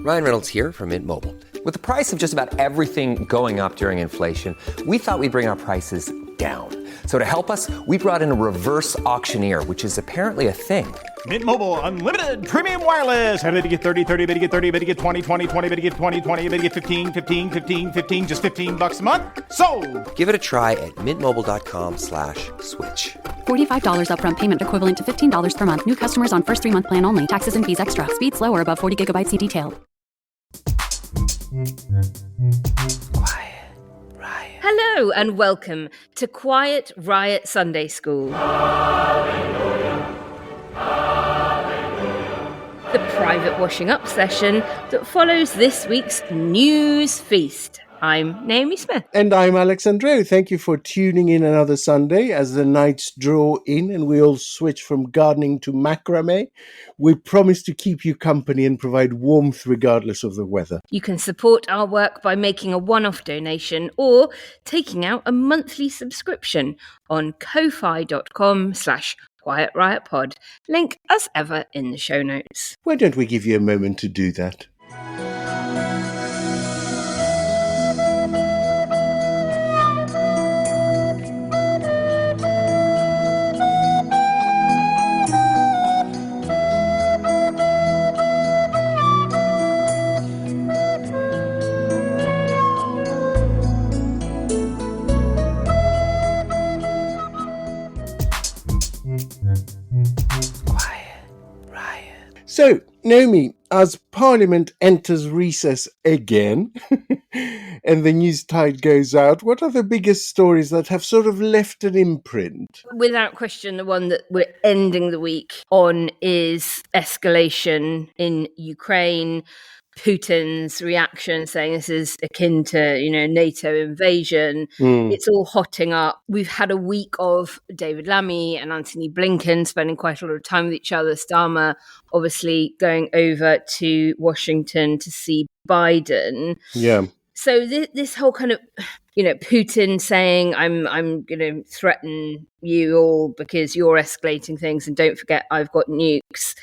Ryan Reynolds here from Mint Mobile. With the price of just about everything going up during inflation, we thought we'd bring our prices down. So to help us, we brought in a reverse auctioneer, which is apparently a thing. Mint Mobile Unlimited Premium Wireless. How to get 30, 30, bit to get 30, bit to get 20, 20, 20, bit to get 20, 20, bit to get 15, 15, 15, 15, just $15 a month? Sold! Give it a try at mintmobile.com/switch. $45 upfront payment equivalent to $15 per month. New customers on first 3-month plan only. Taxes and fees extra. Speed slower above 40 gigabytes. See detail. Quiet Riot. Hello and welcome to Quiet Riot Sunday School. The private washing up session that follows this week's news feast. I'm Naomi Smith. And I'm Alex Andreu. Thank you for tuning in another Sunday as the nights draw in and we all switch from gardening to macrame. We promise to keep you company and provide warmth regardless of the weather. You can support our work by making a one-off donation or taking out a monthly subscription on ko-fi.com/Quiet Riot Pod. Link as ever in the show notes. Why don't we give you a moment to do that? So, Naomi, as Parliament enters recess again and the news tide goes out, what are the biggest stories that have sort of left an imprint? Without question, the one that we're ending the week on is escalation in Ukraine. Putin's reaction saying this is akin to, NATO invasion. It's all hotting up. We've had a week of David Lammy and Antony Blinken spending quite a lot of time with each other. Starmer obviously going over to Washington to see Biden. Yeah. So this whole kind of, Putin saying, I'm going to threaten you all because you're escalating things and don't forget I've got nukes.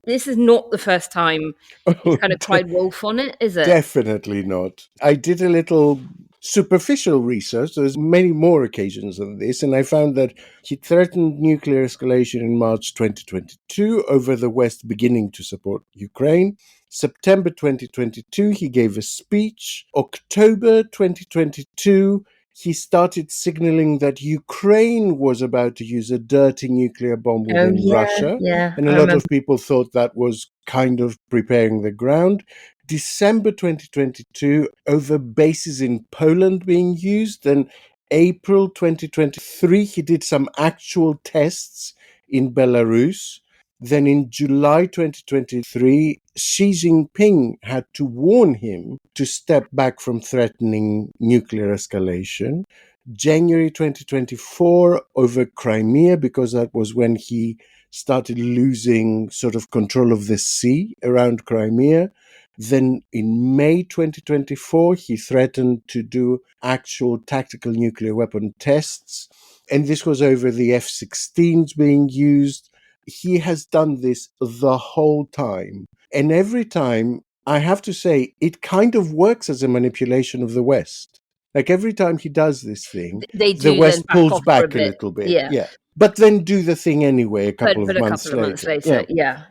This is not the first time he's kind of cried wolf on it, is it? Definitely not. I did a little superficial research. There's many more occasions than this, and I found that he threatened nuclear escalation in March 2022 over the West beginning to support Ukraine. September 2022, he gave a speech. October 2022, he started signaling that Ukraine was about to use a dirty nuclear bomb within Russia. And a lot of people thought that was kind of preparing the ground. December 2022, over bases in Poland being used. Then April 2023, he did some actual tests in Belarus. Then in July 2023, Xi Jinping had to warn him to step back from threatening nuclear escalation. January 2024, over Crimea, because that was when he started losing sort of control of the sea around Crimea. Then in May 2024, he threatened to do actual tactical nuclear weapon tests. And this was over the F-16s being used. He has done this the whole time. And every time, I have to say, it kind of works as a manipulation of the West. Like every time he does this thing, the West pulls back a little bit. Yeah. But then do the thing anyway a couple of months later. Yeah.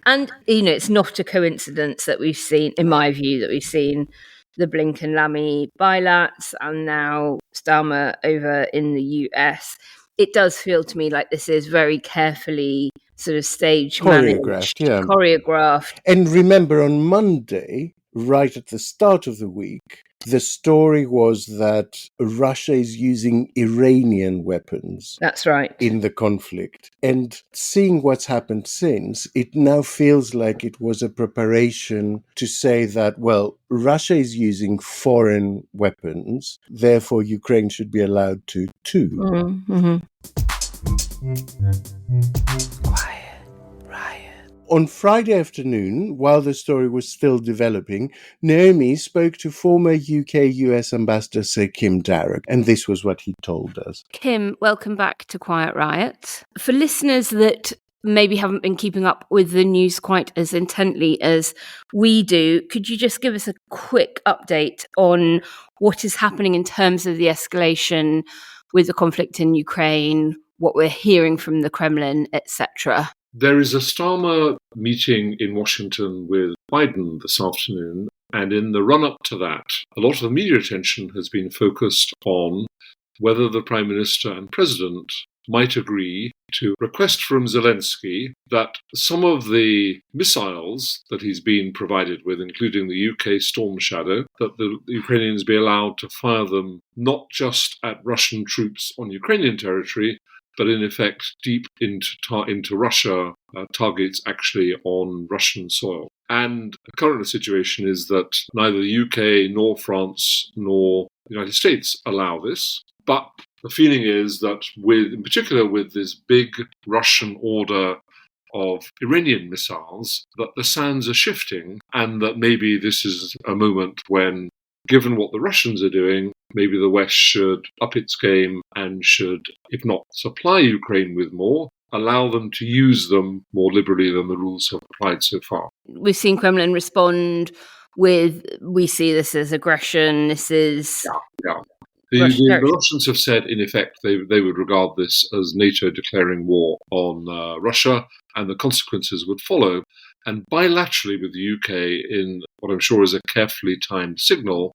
And, it's not a coincidence that we've seen, in my view, the Blinken-Lammy bilats and now Starmer over in the US. It does feel to me like this is very carefully sort of choreographed. And remember, on Monday, right at the start of the week, the story was that Russia is using Iranian weapons. That's right. In the conflict. And seeing what's happened since, it now feels like it was a preparation to say that, well, Russia is using foreign weapons, therefore Ukraine should be allowed to too. Mm-hmm. Quiet Riot. On Friday afternoon, while the story was still developing, Naomi spoke to former UK-US Ambassador Sir Kim Darroch, and this was what he told us. Kim, welcome back to Quiet Riot. For listeners that maybe haven't been keeping up with the news quite as intently as we do, could you just give us a quick update on what is happening in terms of the escalation with the conflict in Ukraine, what we're hearing from the Kremlin, etc.? There is a Starmer meeting in Washington with Biden this afternoon, and in the run-up to that, a lot of the media attention has been focused on whether the Prime Minister and President might agree to request from Zelensky that some of the missiles that he's been provided with, including the UK Storm Shadow, that the Ukrainians be allowed to fire them not just at Russian troops on Ukrainian territory, but in effect deep into Russia, targets actually on Russian soil. And the current situation is that neither the UK nor France nor the United States allow this, but the feeling is that, in particular with this big Russian order of Iranian missiles, that the sands are shifting and that maybe this is a moment when, given what the Russians are doing, maybe the West should up its game and should, if not supply Ukraine with more, allow them to use them more liberally than the rules have applied so far. We've seen Kremlin respond with, we see this as aggression, this is... Yeah. The Russians have said, in effect, they would regard this as NATO declaring war on Russia, and the consequences would follow. And bilaterally with the UK, in what I'm sure is a carefully timed signal,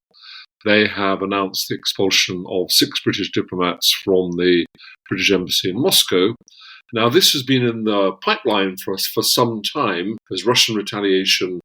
they have announced the expulsion of 6 British diplomats from the British Embassy in Moscow. Now, this has been in the pipeline for us for some time as Russian retaliation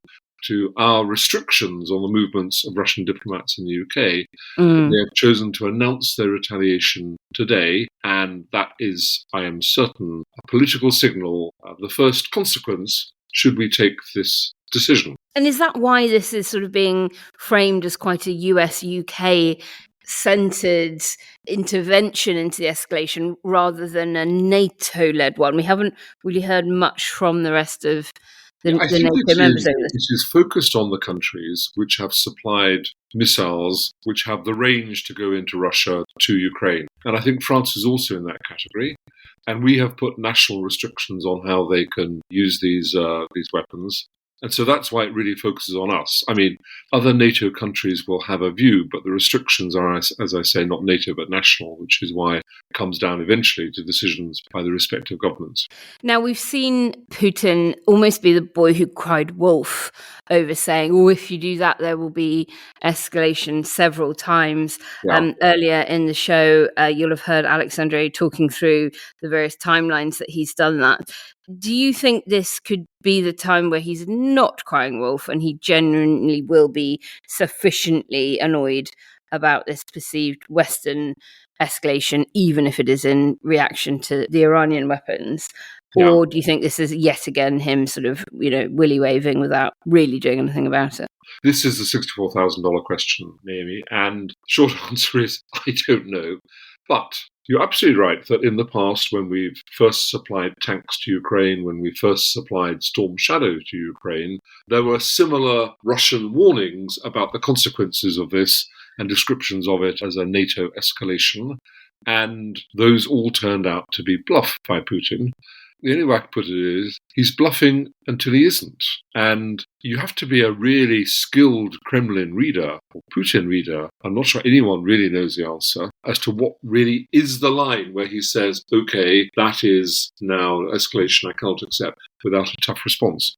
to our restrictions on the movements of Russian diplomats in the UK. They have chosen to announce their retaliation today, and that is, I am certain, a political signal of the first consequence should we take this decision. And is that why this is sort of being framed as quite a US-UK centred intervention into the escalation rather than a NATO-led one? We haven't really heard much from the rest of the NATO members. It is focused on the countries which have supplied missiles which have the range to go into Russia to Ukraine. And I think France is also in that category. And we have put national restrictions on how they can use these weapons. And so that's why it really focuses on us. I mean, other NATO countries will have a view, but the restrictions are, as I say, not NATO but national, which is why it comes down eventually to decisions by the respective governments. Now, we've seen Putin almost be the boy who cried wolf over saying, oh, if you do that, there will be escalation several times. Yeah. Earlier in the show, you'll have heard Alexandre talking through the various timelines that he's done that. Do you think this could be the time where he's not crying wolf and he genuinely will be sufficiently annoyed about this perceived Western escalation, even if it is in reaction to the Iranian weapons? Yeah. Or do you think this is yet again him sort of, willy waving without really doing anything about it? This is the $64,000 question, Naomi, and the short answer is I don't know. But you're absolutely right that in the past, when we've first supplied tanks to Ukraine, when we first supplied Storm Shadow to Ukraine, there were similar Russian warnings about the consequences of this and descriptions of it as a NATO escalation. And those all turned out to be bluff by Putin. The only way I can put it is he's bluffing until he isn't. And you have to be a really skilled Kremlin reader or Putin reader. I'm not sure anyone really knows the answer as to what really is the line where he says, okay, that is now escalation I cannot accept without a tough response.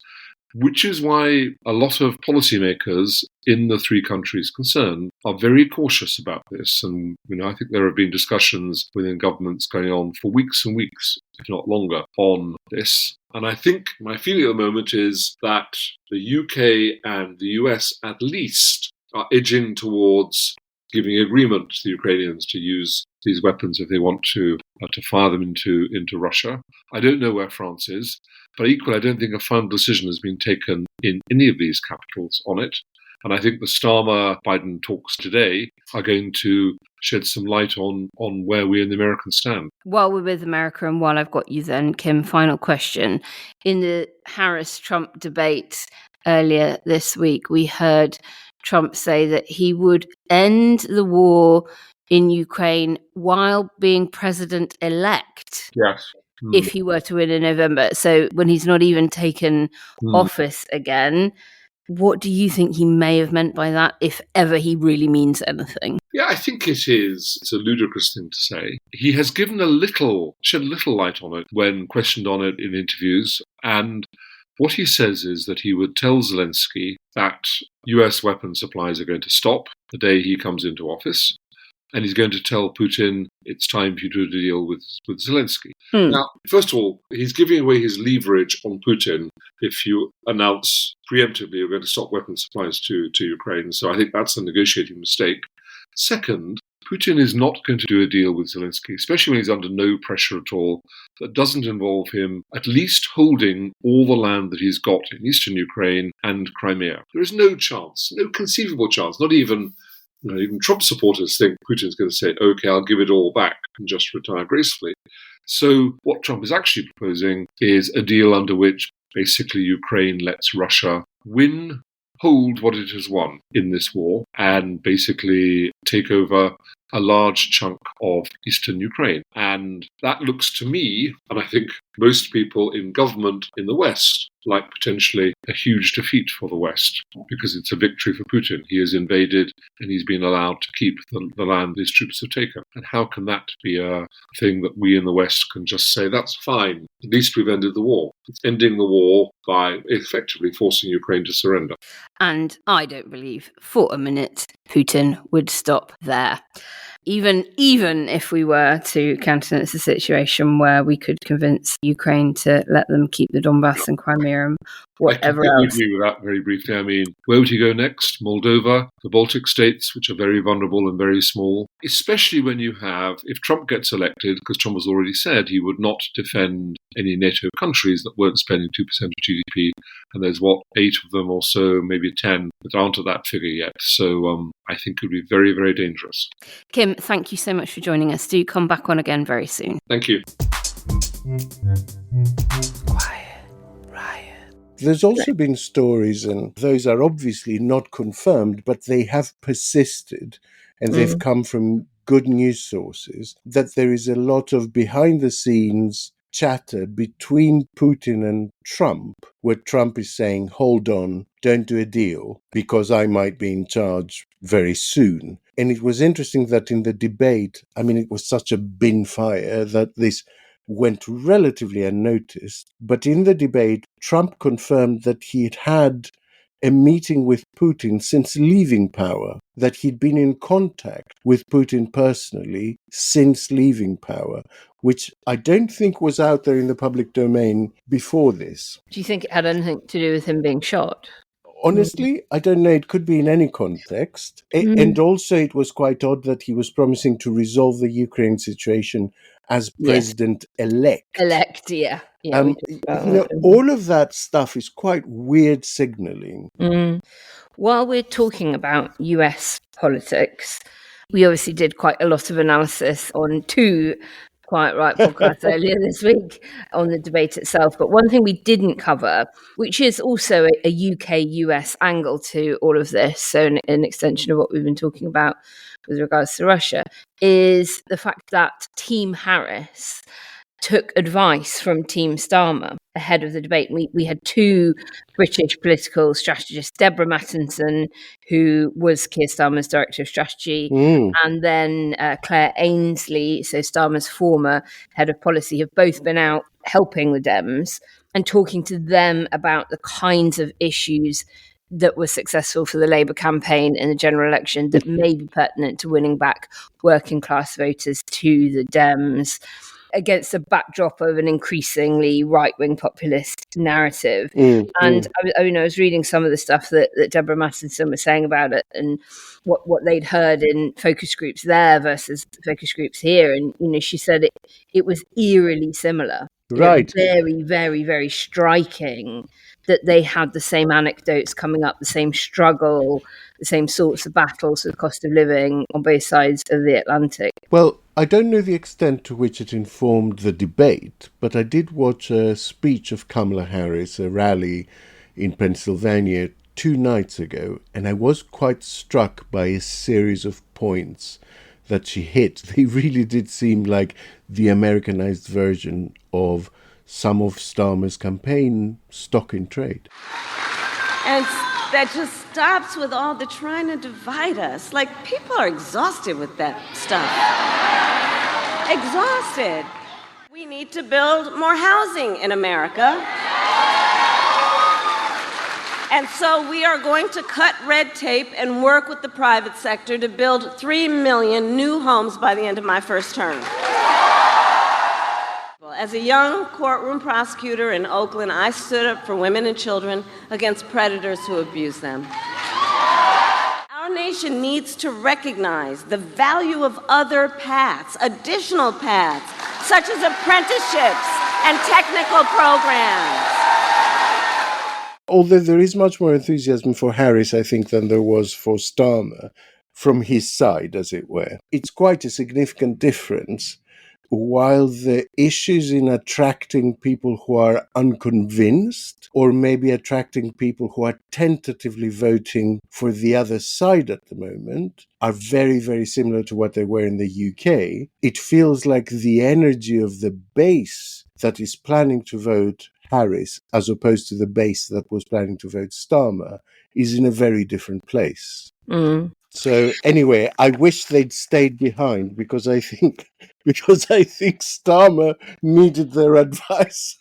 Which is why a lot of policymakers in the 3 countries concerned are very cautious about this. And I think there have been discussions within governments going on for weeks and weeks, if not longer, on this. And I think my feeling at the moment is that the UK and the US at least are edging towards giving agreement to the Ukrainians to use these weapons if they want to fire them into Russia. I don't know where France is, but equally I don't think a final decision has been taken in any of these capitals on it. And I think the Starmer-Biden talks today are going to shed some light on where we in the Americans stand. While we're with America and while I've got you then, Kim, final question. In the Harris-Trump debate earlier this week, we heard Trump say that he would end the war in Ukraine while being president-elect. Yes. if he were to win in November. So when he's not even taken office again, what do you think he may have meant by that, if ever he really means anything? Yeah, I think it is. It's a ludicrous thing to say. He has given shed a little light on it when questioned on it in interviews. And what he says is that he would tell Zelensky that US weapon supplies are going to stop the day he comes into office. And he's going to tell Putin it's time for you to deal with Zelensky. Now, first of all, he's giving away his leverage on Putin if you announce preemptively you're going to stop weapons supplies to Ukraine. So I think that's a negotiating mistake. Second, Putin is not going to do a deal with Zelensky, especially when he's under no pressure at all, that doesn't involve him at least holding all the land that he's got in eastern Ukraine and Crimea. There is no chance, no conceivable chance, not even even Trump supporters think Putin's going to say, okay, I'll give it all back and just retire gracefully. So what Trump is actually proposing is a deal under which basically Ukraine lets Russia hold what it has won in this war, and basically take over a large chunk of eastern Ukraine. And that looks to me, and I think most people in government in the West, like potentially a huge defeat for the West, because it's a victory for Putin. He has invaded and he's been allowed to keep the land his troops have taken. And how can that be a thing that we in the West can just say, that's fine, at least we've ended the war? It's ending the war by effectively forcing Ukraine to surrender. And I don't believe for a minute Putin would stop there. Even if we were to countenance a situation where we could convince Ukraine to let them keep the Donbass and Crimea and whatever else. I completely agree with that very briefly. I mean, where would he go next? Moldova, the Baltic states, which are very vulnerable and very small, especially when you have, if Trump gets elected, because Trump has already said he would not defend any NATO countries that weren't spending 2% of GDP, and there's 8 of them or so, maybe 10, that aren't at that figure yet. So I think it would be very, very dangerous. Kim, thank you so much for joining us. Do come back on again very soon. Thank you. There's also been stories, and those are obviously not confirmed, but they have persisted, and they've come from good news sources, that there is a lot of behind-the-scenes chatter between Putin and Trump, where Trump is saying, hold on, don't do a deal, because I might be in charge very soon. And it was interesting that in the debate, I mean, it was such a bin fire that this went relatively unnoticed. But in the debate, Trump confirmed that he'd had a meeting with Putin since leaving power, that he'd been in contact with Putin personally since leaving power, which I don't think was out there in the public domain before this. Do you think it had anything to do with him being shot? Honestly, I don't know. It could be in any context. And also it was quite odd that he was promising to resolve the Ukraine situation as president-elect. Yeah. All of that stuff is quite weird signaling. While we're talking about US politics, we obviously did quite a lot of analysis on 2 Quiet Right podcasts earlier this week on the debate itself. But one thing we didn't cover, which is also a UK-US angle to all of this, so an extension of what we've been talking about with regards to Russia, is the fact that Team Harris took advice from Team Starmer ahead of the debate. We had 2 British political strategists, Deborah Mattinson, who was Keir Starmer's Director of Strategy, and then Claire Ainsley, so Starmer's former Head of Policy, have both been out helping the Dems and talking to them about the kinds of issues that were successful for the Labour campaign in the general election that may be pertinent to winning back working class voters to the Dems, against a backdrop of an increasingly right-wing populist narrative. And I was reading some of the stuff that Deborah Mattinson was saying about it and what they'd heard in focus groups there versus focus groups here. And, she said it was eerily similar. Right. Very, very, very striking that they had the same anecdotes coming up, the same struggle, the same sorts of battles with the cost of living on both sides of the Atlantic. Well, I don't know the extent to which it informed the debate, but I did watch a speech of Kamala Harris, a rally in Pennsylvania 2 nights ago, and I was quite struck by a series of points that she hit, they really did seem like the Americanized version of some of Starmer's campaign stock in trade. And that just stops with all the trying to divide us. Like, people are exhausted with that stuff. Exhausted. We need to build more housing in America. And so we are going to cut red tape and work with the private sector to build 3 million new homes by the end of my first term. As a young courtroom prosecutor in Oakland, I stood up for women and children against predators who abuse them. Our nation needs to recognize the value of other paths, additional paths, such as apprenticeships and technical programs. Although there is much more enthusiasm for Harris, I think, than there was for Starmer, from his side, as it were. It's quite a significant difference. While the issues in attracting people who are unconvinced, or maybe attracting people who are tentatively voting for the other side at the moment, are very, very similar to what they were in the UK, it feels like the energy of the base that is planning to vote Harris, as opposed to the base that was planning to vote Starmer, is in a very different place. Mm. So anyway, I wish they'd stayed behind because I think Starmer needed their advice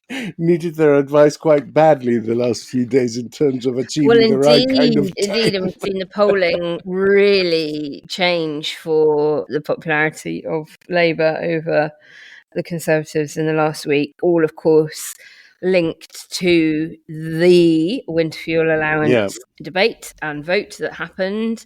quite badly in the last few days in terms of achieving the right kind of time. Indeed, and we've seen the polling really change for the popularity of Labour over the Conservatives in the last week. All, of course, linked to the Winter Fuel Allowance debate and vote that happened.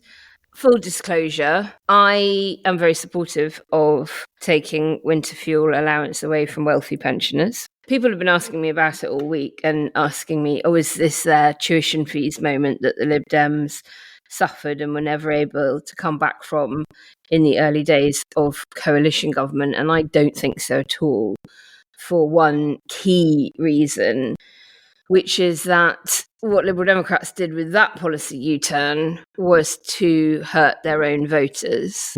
Full disclosure, I am very supportive of taking Winter Fuel Allowance away from wealthy pensioners. People have been asking me about it all week and asking me, is this their tuition fees moment that the Lib Dems suffered and were never able to come back from in the early days of coalition government? And I don't think so at all, for one key reason, which is that what Liberal Democrats did with that policy U-turn was to hurt their own voters.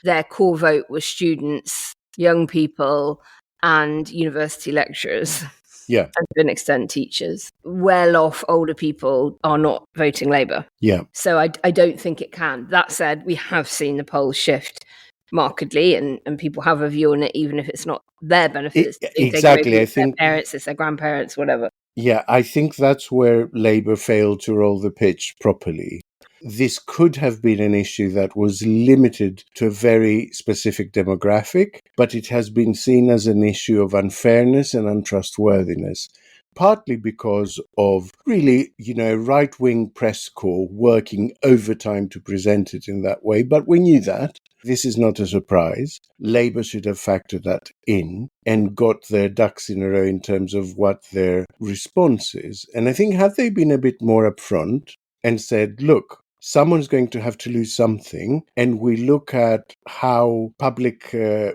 Their core vote was students, young people, and university lecturers. Yeah. And to an extent, teachers. Well-off older people are not voting Labour. Yeah. So I don't think it can. That said, we have seen the polls shift markedly, and people have a view on it, even if it's not their benefits. Exactly. I think their parents, it's their grandparents, whatever. Yeah, I think that's where Labour failed to roll the pitch properly. This could have been an issue that was limited to a very specific demographic, but it has been seen as an issue of unfairness and untrustworthiness, partly because of really, a right-wing press corps working overtime to present it in that way. But we knew that. This is not a surprise. Labour should have factored that in and got their ducks in a row in terms of what their response is. And I think had they been a bit more upfront and said, look, someone's going to have to lose something, and we look at how public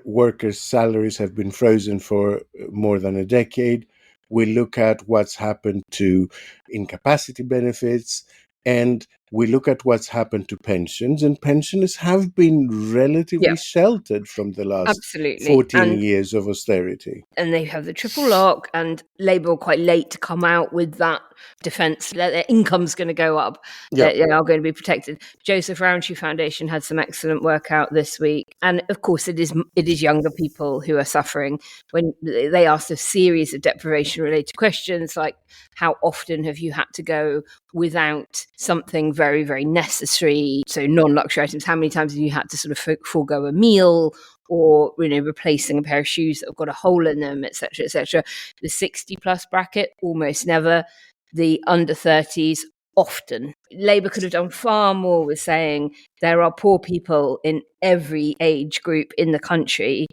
workers' salaries have been frozen for more than a decade, we look at what's happened to incapacity benefits, and we look at what's happened to pensions, and pensioners have been relatively sheltered from the last 14 years of austerity. And they have the triple lock, and Labour were quite late to come out with that defence that their income's going to go up, that they are going to be protected. Joseph Rowntree Foundation had some excellent work out this week. And of course, it is younger people who are suffering. When they asked a series of deprivation-related questions, like how often have you had to go without something very, very necessary, so non-luxury items? How many times have you had to sort of forego a meal, or replacing a pair of shoes that have got a hole in them, etc., etc.? The 60-plus bracket, almost never. The under 30s, often. Labour could have done far more with saying there are poor people in every age group in the country,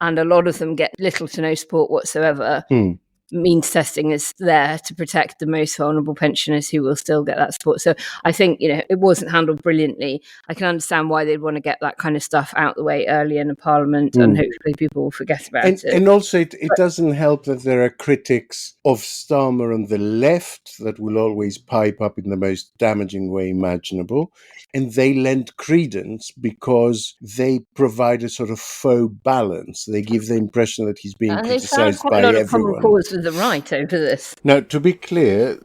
and a lot of them get little to no support whatsoever. means testing is there to protect the most vulnerable pensioners who will still get that support. So I think, it wasn't handled brilliantly. I can understand why they'd want to get that kind of stuff out the way early in the Parliament, and hopefully people will forget about it. And also, it doesn't help that there are critics of Starmer on the left that will always pipe up in the most damaging way imaginable. And they lend credence because they provide a sort of faux balance. They give the impression that he's being and they've found criticised quite by a lot of everyone. common cause with the right over this. Now, to be clear,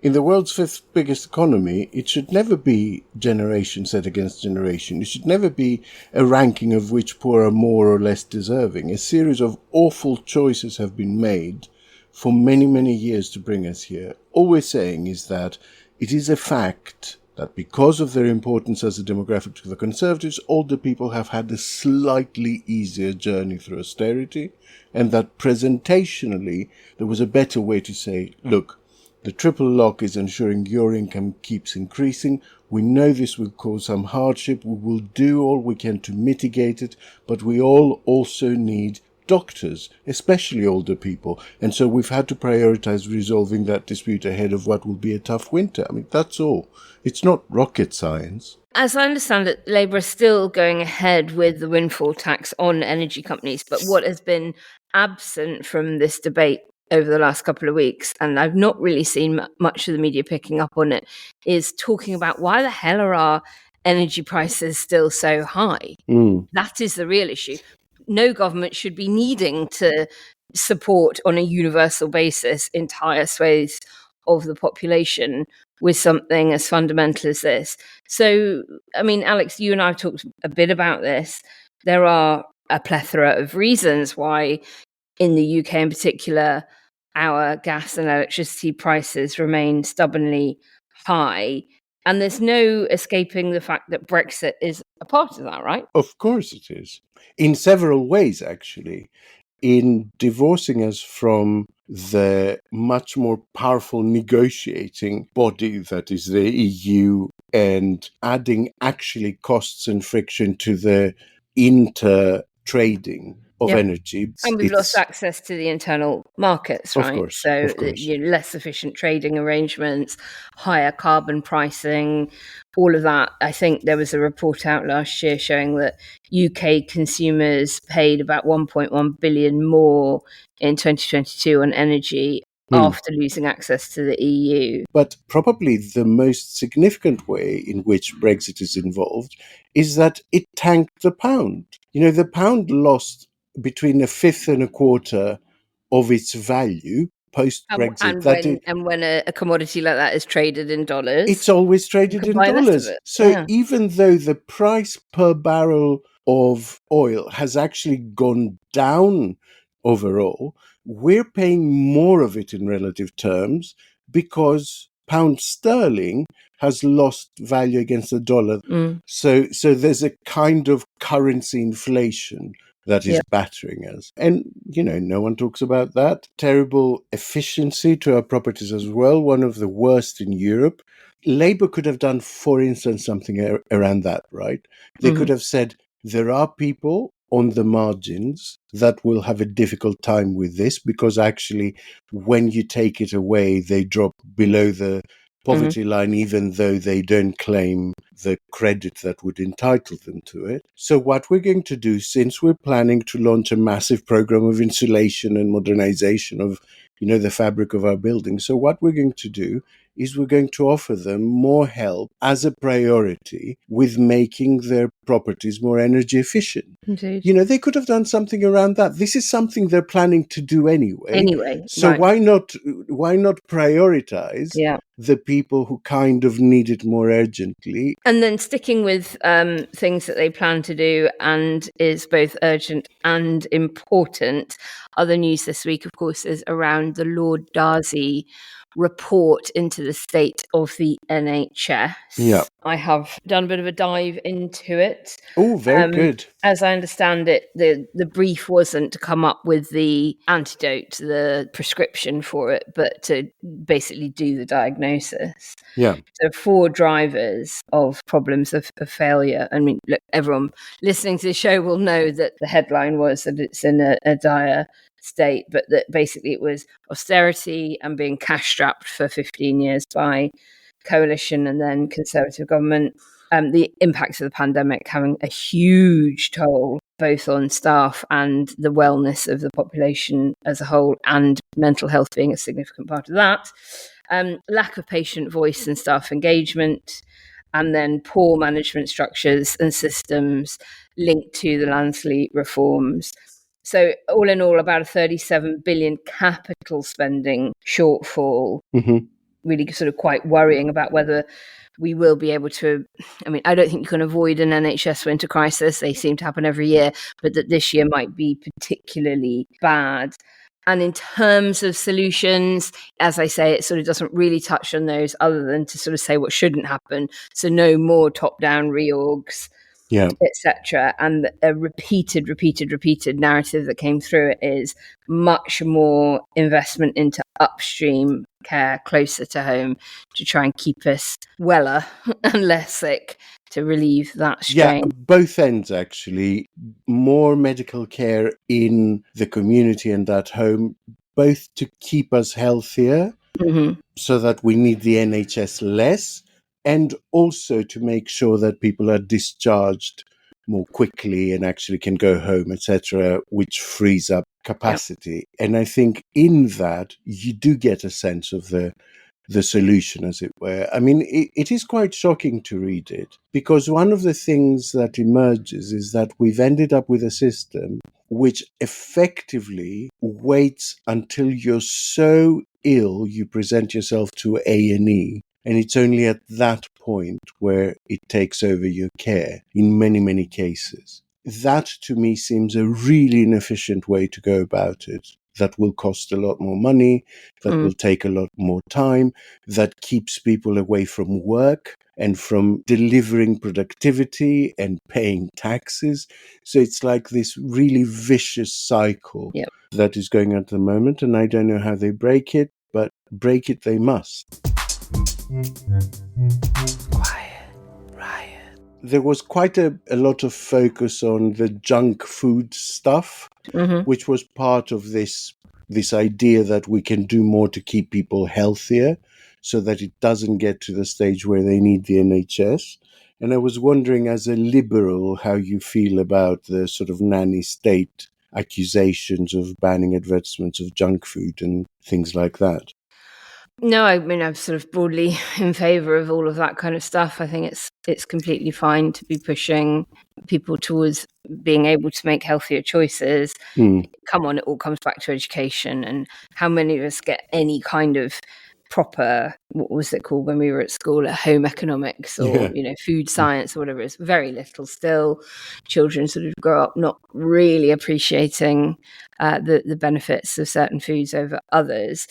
in the world's fifth biggest economy, it should never be generation set against generation. It should never be a ranking of which poor are more or less deserving. A series of awful choices have been made for many, many years to bring us here. All we're saying is that it is a fact that because of their importance as a demographic to the Conservatives, older people have had a slightly easier journey through austerity, and that presentationally there was a better way to say, look, the triple lock is ensuring your income keeps increasing. We know this will cause some hardship. We will do all we can to mitigate it, but we all also need doctors, especially older people. And so we've had to prioritize resolving that dispute ahead of what will be a tough winter. I mean, that's all. It's not rocket science. As I understand it, Labour is still going ahead with the windfall tax on energy companies. But what has been absent from this debate over the last couple of weeks, and I've not really seen much of the media picking up on it, is talking about why the hell are our energy prices still so high? That is the real issue. No government should be needing to support on a universal basis entire swathes of the population with something as fundamental as this. So, I mean, Alex, you and I have talked a bit about this. There are a plethora of reasons why in the UK in particular, our gas and electricity prices remain stubbornly high. And there's no escaping the fact that Brexit is a part of that, right? Of course it is. In several ways, actually. In divorcing us from the much more powerful negotiating body that is the EU and adding actually costs and friction to the inter-trading of energy. And we've lost access to the internal markets, right? Of course, so of course. Less efficient trading arrangements, higher carbon pricing, all of that. I think there was a report out last year showing that UK consumers paid about 1.1 billion more in 2022 on energy after losing access to the EU. But probably the most significant way in which Brexit is involved is that it tanked the pound. The pound lost between a fifth and a quarter of its value post-Brexit. And when a commodity like that is traded in dollars, it's always traded in dollars. So even though the price per barrel of oil has actually gone down overall, we're paying more of it in relative terms because pound sterling has lost value against the dollar. So there's a kind of currency inflation that is battering us. And, no one talks about that. Terrible efficiency to our properties as well, one of the worst in Europe. Labour could have done, for instance, something around that, right? They could have said, there are people on the margins that will have a difficult time with this because actually when you take it away, they drop below the poverty line, even though they don't claim the credit that would entitle them to it. So what we're going to do, since we're planning to launch a massive program of insulation and modernization of, the fabric of our buildings, so what we're going to do is we're going to offer them more help as a priority with making their properties more energy efficient. Indeed. They could have done something around that. This is something they're planning to do anyway. So right. why not prioritize the people who kind of need it more urgently? And then sticking with things that they plan to do and is both urgent and important. Other news this week, of course, is around the Lord Darcy report into the state of the NHS. Yeah. I have done a bit of a dive into it. Oh, very good. As I understand it, the brief wasn't to come up with the antidote, the prescription for it, but to basically do the diagnosis. Yeah. So 4 drivers of problems of failure. I mean, look, everyone listening to the show will know that the headline was that it's in a dire state, but that basically it was austerity and being cash strapped for 15 years by coalition and then Conservative government. The impacts of the pandemic having a huge toll both on staff and the wellness of the population as a whole, and mental health being a significant part of that. Lack of patient voice and staff engagement, and then poor management structures and systems linked to the land sleep reforms. So all in all, about a 37 billion capital spending shortfall. Mm-hmm. Really sort of quite worrying about whether we will be able to. I mean, I don't think you can avoid an NHS winter crisis. They seem to happen every year, but that this year might be particularly bad. And in terms of solutions, as I say, it sort of doesn't really touch on those other than to sort of say what shouldn't happen. So no more top-down reorgs, etc. And a repeated narrative that came through it is much more investment into upstream care closer to home to try and keep us weller and less sick, to relieve that strain. Yeah, both ends actually. More medical care in the community and at home, both to keep us healthier, so that we need the NHS less, and also to make sure that people are discharged more quickly and actually can go home, etc., which frees up capacity. And I think in that you do get a sense of the solution, as it were. I mean, it is quite shocking to read it, because one of the things that emerges is that we've ended up with a system which effectively waits until you're so ill you present yourself to A&E, and it's only at that point where it takes over your care in many, many cases. That, to me, seems a really inefficient way to go about it. That will cost a lot more money, that will take a lot more time, that keeps people away from work and from delivering productivity and paying taxes. So it's like this really vicious cycle that is going on at the moment, and I don't know how they break it, but break it they must. Quiet Riot. There was quite a lot of focus on the junk food stuff, which was part of this idea that we can do more to keep people healthier so that it doesn't get to the stage where they need the NHS. And I was wondering, as a liberal, how you feel about the sort of nanny state accusations of banning advertisements of junk food and things like that. No, I mean, I'm sort of broadly in favour of all of that kind of stuff. I think it's completely fine to be pushing people towards being able to make healthier choices. Come on, it all comes back to education, and how many of us get any kind of proper, what was it called when we were at school, at home economics or food science or whatever. It's very little still. Children sort of grow up not really appreciating the benefits of certain foods over others.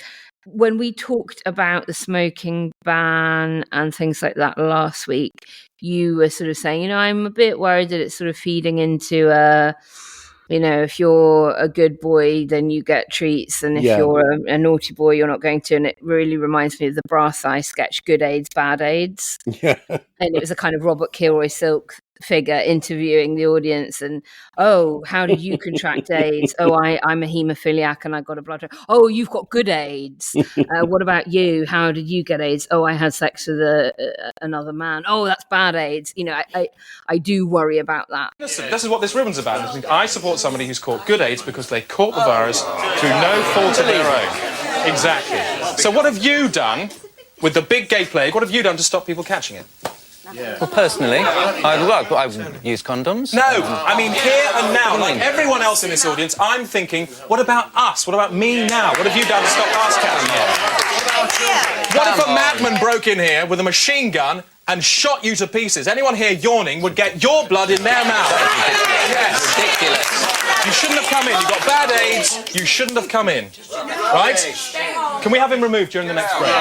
When we talked about the smoking ban and things like that last week, you were sort of saying, I'm a bit worried that it's sort of feeding into if you're a good boy, then you get treats, and if you're a naughty boy, you're not going to. And it really reminds me of the Brass Eye sketch, Good AIDS, Bad AIDS. Yeah. And it was a kind of Robert Kilroy Silk figure interviewing the audience, and how did you contract AIDS? I'm a haemophiliac and I got a blood. Oh, you've got good AIDS. What about you? How did you get AIDS? Oh, I had sex with another man. Oh, that's bad AIDS. I do worry about that. Listen, this is what this ribbon's about. I support somebody who's caught good AIDS because they caught the virus through no fault of their own. Exactly. So what have you done with the big gay plague? What have you done to stop people catching it? Well, personally, I've used condoms. No, I mean here and now, like everyone else in this audience, I'm thinking, what about us? What about me now? What have you done to stop us catching it? What if a madman broke in here with a machine gun and shot you to pieces? Anyone here yawning would get your blood in their mouth. Yes. Ridiculous. You shouldn't have come in. You've got bad AIDS. You shouldn't have come in. Right? Can we have him removed during the next break?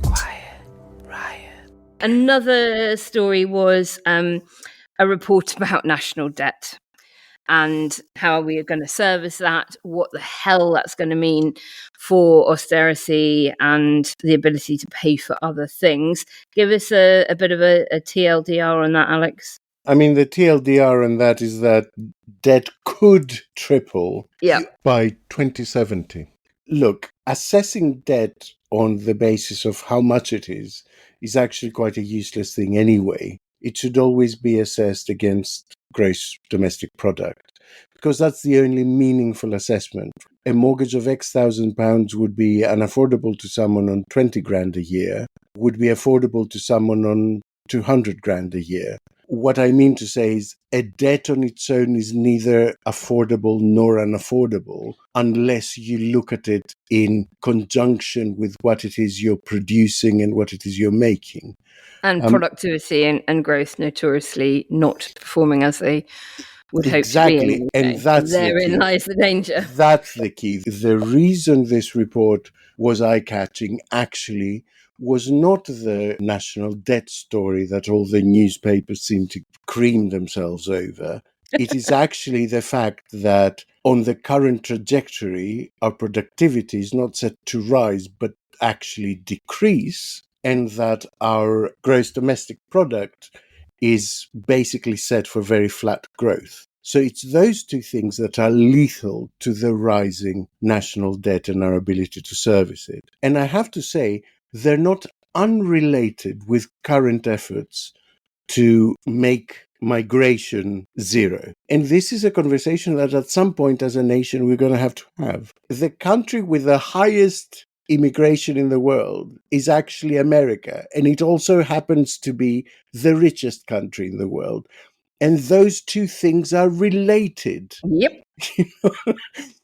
Quiet Riot. Another story was a report about national debt and how we are going to service that, what the hell that's going to mean for austerity and the ability to pay for other things. Give us a bit of a TLDR on that, Alex. I mean, the TLDR on that is that debt could triple by 2070. Look, assessing debt on the basis of how much it is actually quite a useless thing anyway. It should always be assessed against gross domestic product, because that's the only meaningful assessment. A mortgage of X £1,000 would be unaffordable to someone on 20 grand a year, would be affordable to someone on 200 grand a year. What I mean to say is a debt on its own is neither affordable nor unaffordable unless you look at it in conjunction with what it is you're producing and what it is you're making. And productivity and growth notoriously not performing as they would exactly. hope to be. And that's therein the key. lies the danger. That's the key. The reason this report was eye-catching actually was not the national debt story that all the newspapers seem to cream themselves over. It is actually the fact that on the current trajectory, our productivity is not set to rise, but actually decrease, and that our gross domestic product is basically set for very flat growth. So it's those two things that are lethal to the rising national debt and our ability to service it. And I have to say, they're not unrelated with current efforts to make migration zero. And this is a conversation that at some point as a nation we're going to have to have. The country with the highest immigration in the world is actually America, and it also happens to be the richest country in the world. And those two things are related. Yep.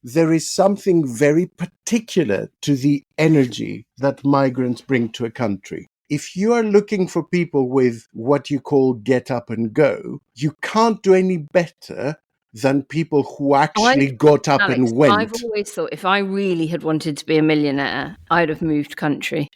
There is something very particular to the energy that migrants bring to a country. If you are looking for people with what you call get up and go, you can't do any better than people who actually got up Alex, and went. I've always thought if I really had wanted to be a millionaire, I'd have moved country.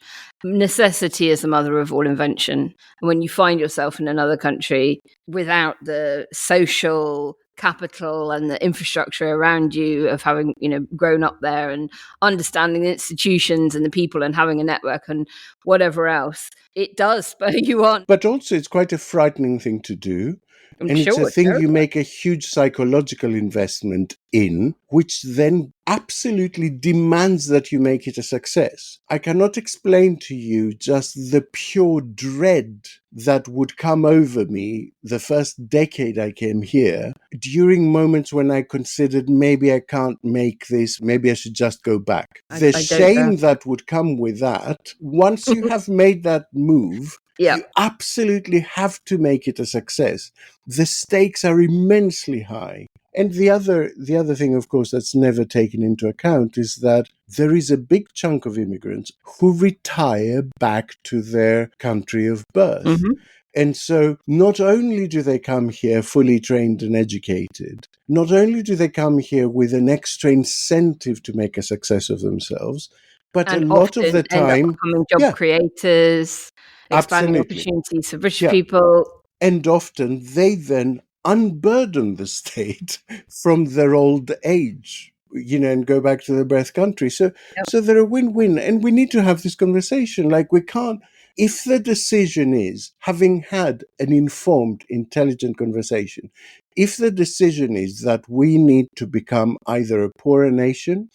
Necessity is the mother of all invention. And when you find yourself in another country without the social capital and the infrastructure around you of having, grown up there and understanding the institutions and the people and having a network and whatever else, it does spur you on. But also it's quite a frightening thing to do. And it's a thing you make a huge psychological investment in, which then absolutely demands that you make it a success. I cannot explain to you just the pure dread that would come over me the first decade I came here, during moments when I considered maybe I can't make this, maybe I should just go back. The shame that would come with that, once you have made that move, you absolutely have to make it a success. The stakes are immensely high. And the other thing, of course, that's never taken into account is that there is a big chunk of immigrants who retire back to their country of birth. Mm-hmm. And so not only do they come here fully trained and educated, not only do they come here with an extra incentive to make a success of themselves, but a lot of the time, becoming job creators, expanding opportunities for British people. And often they then unburden the state from their old age, and go back to their birth country. So they're a win-win. And we need to have this conversation. Like, we can't, if the decision is, having had an informed, intelligent conversation, if the decision is that we need to become either a poorer nation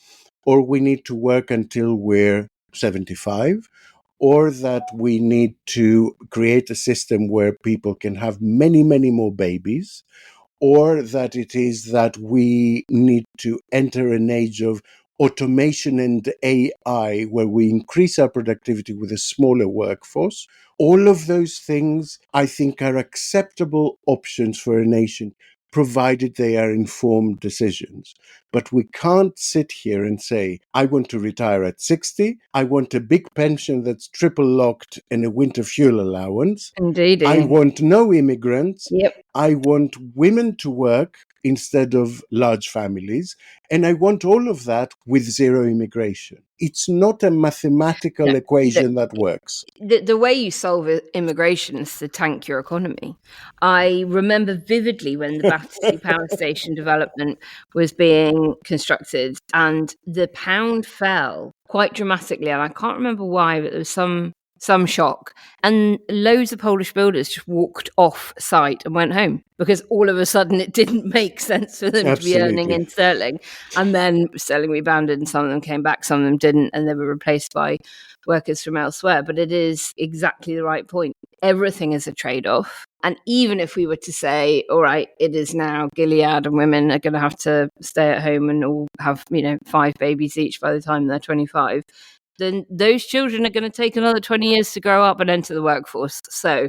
or we need to work until we're 75, or that we need to create a system where people can have many, many more babies, or that it is that we need to enter an age of automation and AI where we increase our productivity with a smaller workforce. All of those things, I think, are acceptable options for a nation, provided they are informed decisions. But we can't sit here and say, I want to retire at 60, I want a big pension that's triple locked and a winter fuel allowance. Indeed. I want no immigrants. Yep. I want women to work instead of large families. And I want all of that with zero immigration. It's not a mathematical equation that works. The way you solve immigration is to tank your economy. I remember vividly when the Battersea Power Station development was being constructed and the pound fell quite dramatically. And I can't remember why, but there was some some shock. And loads of Polish builders just walked off site and went home because all of a sudden it didn't make sense for them to be earning in sterling. And then sterling rebounded and some of them came back, some of them didn't, and they were replaced by workers from elsewhere. But it is exactly the right point. Everything is a trade-off. And even if we were to say, all right, it is now Gilead and women are going to have to stay at home and all have, 5 babies each by the time they're 25, then those children are going to take another 20 years to grow up and enter the workforce. So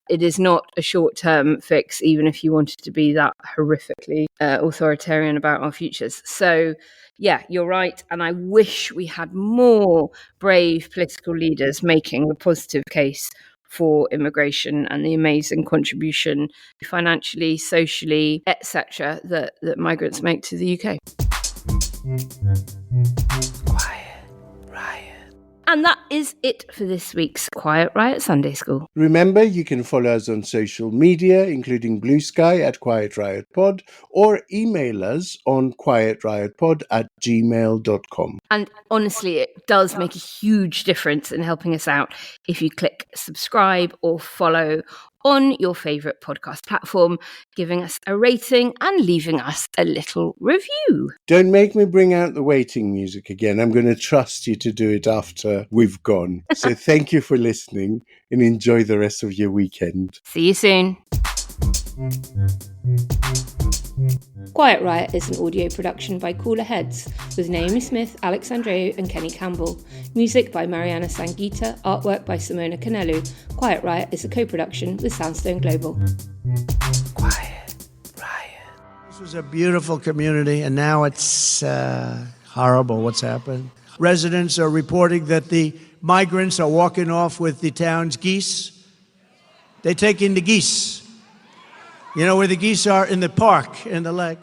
it is not a short-term fix, even if you wanted to be that horrifically authoritarian about our futures. So, yeah, you're right. And I wish we had more brave political leaders making the positive case for immigration and the amazing contribution financially, socially, etc. that migrants make to the UK. Quiet Riot. And that is it for this week's Quiet Riot Sunday School. Remember, you can follow us on social media, including Blue Sky at Quiet Riot Pod, or email us on quietriotpod@gmail.com. And honestly, it does make a huge difference in helping us out if you click subscribe or follow on your favourite podcast platform, giving us a rating and leaving us a little review. Don't make me bring out the waiting music again. I'm going to trust you to do it after we've gone. So thank you for listening and enjoy the rest of your weekend. See you soon. Quiet Riot is an audio production by Cooler Heads with Naomi Smith, Alex Andreu and Kenny Campbell. Music by Mariana Sangita, artwork by Simona Canelu. Quiet Riot is a co-production with Soundstone Global. Quiet Riot. This was a beautiful community, and now it's horrible what's happened. Residents are reporting that the migrants are walking off with the town's geese. They're taking the geese. You know where the geese are? In the park, in the lake.